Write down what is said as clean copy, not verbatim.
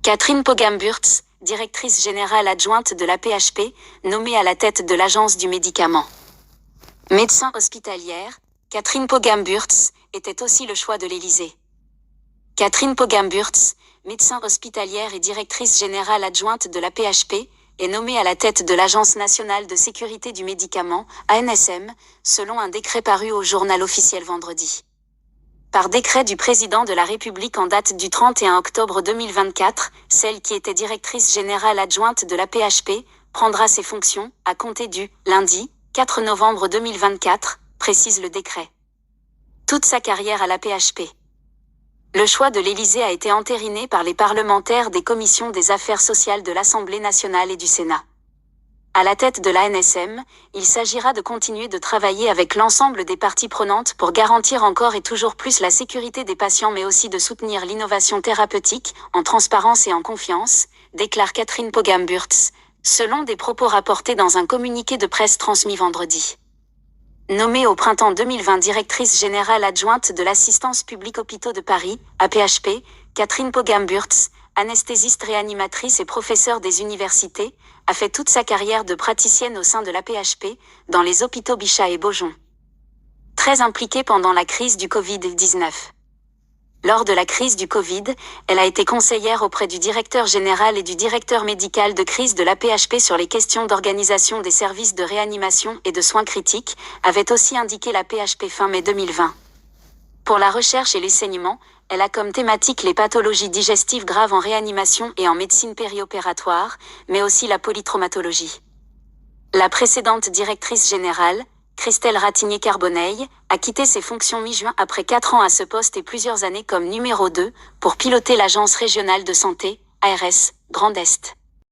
Catherine Pogam-Burtz, directrice générale adjointe de l'AP-HP, nommée à la tête de l'Agence du médicament. Médecin hospitalière, Catherine Pogam-Burtz était aussi le choix de l'Élysée. Catherine Pogam-Burtz, médecin hospitalière et directrice générale adjointe de l'AP-HP, est nommée à la tête de l'Agence nationale de sécurité du médicament, ANSM, selon un décret paru au Journal officiel vendredi. Par décret du président de la République en date du 31 octobre 2024, celle qui était directrice générale adjointe de l'AP-HP prendra ses fonctions à compter du lundi 4 novembre 2024, précise le décret. Toute sa carrière à l'AP-HP. Le choix de l'Élysée a été entériné par les parlementaires des commissions des affaires sociales de l'Assemblée nationale et du Sénat. À la tête de l'ANSM, il s'agira de continuer de travailler avec l'ensemble des parties prenantes pour garantir encore et toujours plus la sécurité des patients mais aussi de soutenir l'innovation thérapeutique, en transparence et en confiance, déclare Catherine Pogam-Burtz, selon des propos rapportés dans un communiqué de presse transmis vendredi. Nommée au printemps 2020 directrice générale adjointe de l'Assistance publique Hôpitaux de Paris, AP-HP, Catherine Pogam-Burtz, anesthésiste réanimatrice et professeure des universités, a fait toute sa carrière de praticienne au sein de l'AP-HP, dans les hôpitaux Bichat et Beaujon. Très impliquée pendant la crise du Covid-19. Lors de la crise du Covid, elle a été conseillère auprès du directeur général et du directeur médical de crise de l'AP-HP sur les questions d'organisation des services de réanimation et de soins critiques, avait aussi indiqué l'AP-HP fin mai 2020. Pour la recherche et les saignements, elle a comme thématique les pathologies digestives graves en réanimation et en médecine périopératoire, mais aussi la polytraumatologie. La précédente directrice générale, Christelle Ratignier-Carboneil, a quitté ses fonctions mi-juin après 4 ans à ce poste et plusieurs années comme numéro 2 pour piloter l'Agence régionale de santé, ARS, Grand Est.